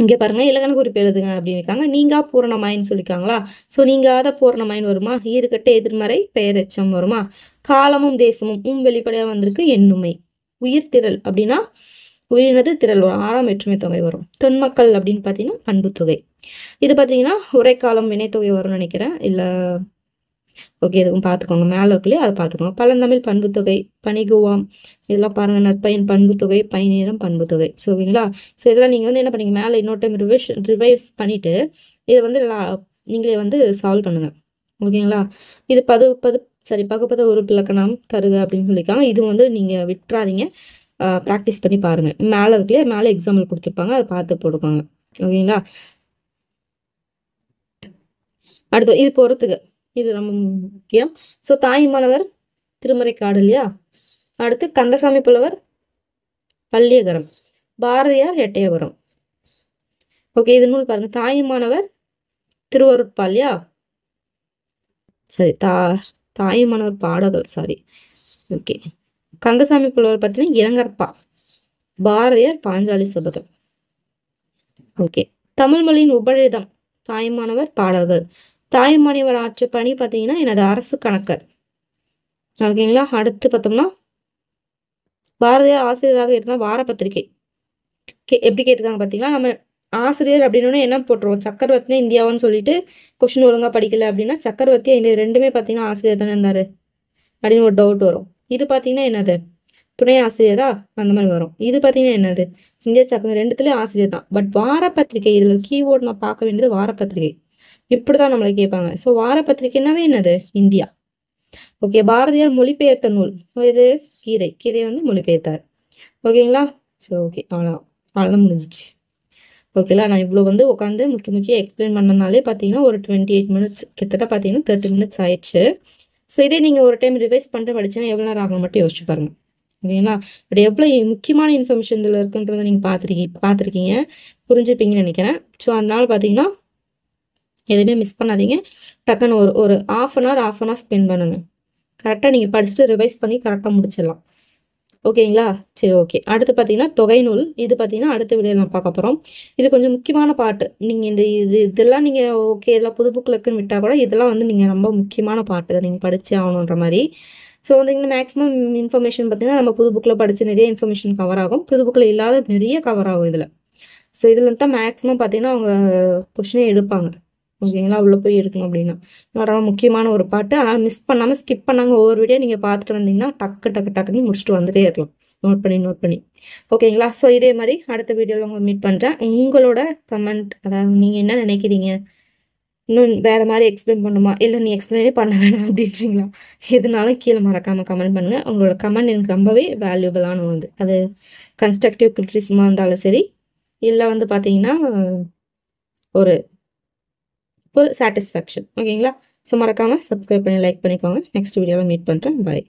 இங்கே பாருங்க, இலக்கண குறிப்பு எழுதுங்க அப்படின்னு இருக்காங்க. நீங்கா பூரணமாயின்னு சொல்லியிருக்காங்களா? ஸோ நீங்காத பூரணமாயின் வருமா? ஈறுகட்ட எதிர்மறை பெயரெச்சம் வருமா? காலமும் தேசமும் வெளிப்படையாக வந்திருக்கு. எண்ணுமை. உயிர்த்திரள் அப்படின்னா உயிரினது திரள் வரும், 6ஆம் வேற்றுமை தொகை வரும். தொன்மக்கள் அப்படின்னு பார்த்தீங்கன்னா பண்பு தொகை. இது பார்த்தீங்கன்னா உரைக்காலம் வினைத்தொகை வரும்னு நினைக்கிறேன், இல்லை ஓகே எதுவும் பார்த்துக்கோங்க, மேலே இருக்குல்லையே அதை பார்த்துக்கோங்க. பழந்தமிழ் பண்புத்தொகை, பணிகுவாம், இதெல்லாம் பாருங்கள். நற்பயன் பண்புத்தொகை, பயனீரம் பண்புத்தொகை. ஸோ ஓகேங்களா? ஸோ இதெல்லாம் நீங்கள் வந்து என்ன பண்ணீங்க, மேலே இன்னொரு டைம் ரிவைஸ் பண்ணிவிட்டு இதை வந்து நீங்களே வந்து சால்வ் பண்ணுங்கள். ஓகேங்களா? இது பகுப்பத உறுப்பு இலக்கணம் தருக அப்படின்னு சொல்லியிருக்காங்க. இது வந்து நீங்கள் விட்டுறாதீங்க, ப்ராக்டிஸ் பண்ணி பாருங்கள். மேலே இருக்குல்லையே, மேலே எக்ஸாம்பிள் கொடுத்துருப்பாங்க, அதை பார்த்து போட்டுக்கோங்க. ஓகேங்களா? அடுத்து இது பொறுத்துக, இது ரொம்ப முக்கியம். ஸோ தாயுமானவர் திருமறைக்காடு இல்லையா? அடுத்து கந்தசாமி புலவர் பள்ளியகரம், பாரதியார் எட்டயபுரம். ஓகே, இது நூல் பாருங்க. தாயுமானவர் திருவருட்பா இல்லையா? சரி, தாயுமானவர் பாடல்கள், சாரி. ஓகே, கந்தசாமி புலவர் பார்த்தீங்கன்னா இரங்கற்பா, பாரதியார் பாஞ்சாலி சபதம். ஓகே, தமிழ் மொழியின் உபநிடதம் தாயுமானவர் பாடல்கள். தாயுமானவர் ஆற்ற பணி பார்த்தீங்கன்னா எனது அரசு கணக்கர். ஓகேங்களா? அடுத்து பார்த்தோம்னா பாரதியார் ஆசிரியராக இருந்தால் வார பத்திரிகை. எப்படி கேட்டிருக்காங்க பார்த்தீங்கன்னா, நம்ம ஆசிரியர் அப்படின்னா என்ன போட்டுருவோம், சக்கரவர்த்தினா இந்தியாவான்னு சொல்லிட்டு கொஸ்டின் ஒழுங்காக படிக்கல அப்படின்னா சக்கரவர்த்தியா இந்த ரெண்டுமே பார்த்தீங்கன்னா ஆசிரியர் தானே இருந்தார் அப்படின்னு ஒரு டவுட் வரும். இது பார்த்தீங்கன்னா என்னது, துணை ஆசிரியரா, அந்த மாதிரி வரும். இது பார்த்தீங்கன்னா என்னது, இந்திய சக்கரம், ரெண்டுத்துலேயும் ஆசிரியர் தான். பட் வாரப்பத்திரிகை, இதில் கீவோர்டு நான் பார்க்க வேண்டியது வாரப்பத்திரிகை, இப்படி தான் நம்மளை கேட்பாங்க. ஸோ வாரப்பத்திரிகைனாவே என்னது, இந்தியா. ஓகே, பாரதியார் மொழிபெயர்த்த நூல் இது கீதை வந்து மொழிபெயர்த்தார். ஓகேங்களா? ஸோ ஓகே, அவ்வளோதான் முடிஞ்சிச்சு. ஓகேங்களா? நான் இவ்வளோ வந்து உட்காந்து முக்கிய எக்ஸ்பிளைன் பண்ணனாலே பார்த்தீங்கன்னா ஒரு 28 மினிட்ஸ், கிட்டத்தட்ட பார்த்தீங்கன்னா 30 மினிட்ஸ் ஆயிடுச்சு. ஸோ இதே நீங்கள் ஒரு டைம் ரிவைஸ் பண்ணிட்டு படிச்சுன்னா எவ்வளோ நேரம் ஆகணும் மட்டும் யோசிச்சு பாருங்கள். ஓகேங்களா? பட் எவ்வளோ முக்கியமான இன்ஃபர்மேஷன் இதில் இருக்குன்றதை நீங்கள் பார்த்துருக்கீங்க, புரிஞ்சுப்பீங்கன்னு நினைக்கிறேன். ஸோ அதனால பார்த்தீங்கன்னா எதுவுமே மிஸ் பண்ணாதீங்க. டக்குன்னு ஒரு ½ அன் ஹவர் ஸ்பெண்ட் பண்ணுங்கள். கரெக்டாக நீங்கள் படிச்சுட்டு ரிவைஸ் பண்ணி கரெக்டாக முடிச்சிடலாம். ஓகேங்களா? சரி, ஓகே. அடுத்து பார்த்தீங்கன்னா தொகை நூல், இது பார்த்தீங்கன்னா அடுத்த வீடியோ நான் பார்க்க போகிறோம். இது கொஞ்சம் முக்கியமான பாட்டு. நீங்கள் இதெல்லாம் நீங்கள் ஓகே இதெல்லாம் புது புக்கில் இருக்குன்னு விட்டால் கூட இதெல்லாம் வந்து நீங்கள் ரொம்ப முக்கியமான பாட்டு தான், நீங்கள் படித்தே ஆகணுன்ற மாதிரி. ஸோ வந்து இங்கே மேக்ஸிமம் இன்ஃபர்மேஷன் பார்த்தீங்கன்னா நம்ம புது புக்கில் படித்த நிறைய இன்ஃபர்மேஷன் கவர் ஆகும், புது புக்கில் இல்லாத நிறைய கவர் ஆகும் இதில். ஸோ இதில் தான் மேக்ஸிமம் பார்த்தீங்கன்னா அவங்க கொஷினே எடுப்பாங்க. ஓகேங்களா? அவ்வளோ போய் இருக்கணும் அப்படின்னா ரொம்ப முக்கியமான ஒரு பாட்டு. அதனால் மிஸ் பண்ணாமல் ஸ்கிப் பண்ணாங்க ஒவ்வொரு வீடியோ நீங்கள் பார்த்துட்டு வந்தீங்கன்னா டக்குன்னு முடிச்சுட்டு வந்துட்டே இருக்கலாம், நோட் பண்ணி. ஓகேங்களா? ஸோ இதே மாதிரி அடுத்த வீடியோவில் உங்களை மீட் பண்ணுறேன். உங்களோட கமெண்ட், அதாவது நீங்கள் என்ன நினைக்கிறீங்க, இன்னும் வேறு மாதிரி எக்ஸ்பிளைன் பண்ணுமா, இல்லை நீ எக்ஸ்பிளைனே பண்ண வேணாம் அப்படின்றீங்களா? எதுனாலும் கீழே மறக்காமல் கமெண்ட் பண்ணுங்கள். உங்களோட கமெண்ட் எனக்கு ரொம்பவே வேல்யூபிளான ஒன்று. அது கன்ஸ்ட்ரக்டிவ் கிரிட்டிசிசமாக இருந்தாலும் சரி, இல்லை வந்து பார்த்தீங்கன்னா ஒரு ஒரு சாட்டிஸ்ஃபேக்ஷன். ஓகேங்களா? ஸோ மறக்காமல் சப்ஸ்கிரைப் பண்ணி லைக் பண்ணிக்கோங்க. நெக்ஸ்ட் வீடியோவில் மீட் பண்ணுறேன். பாய்.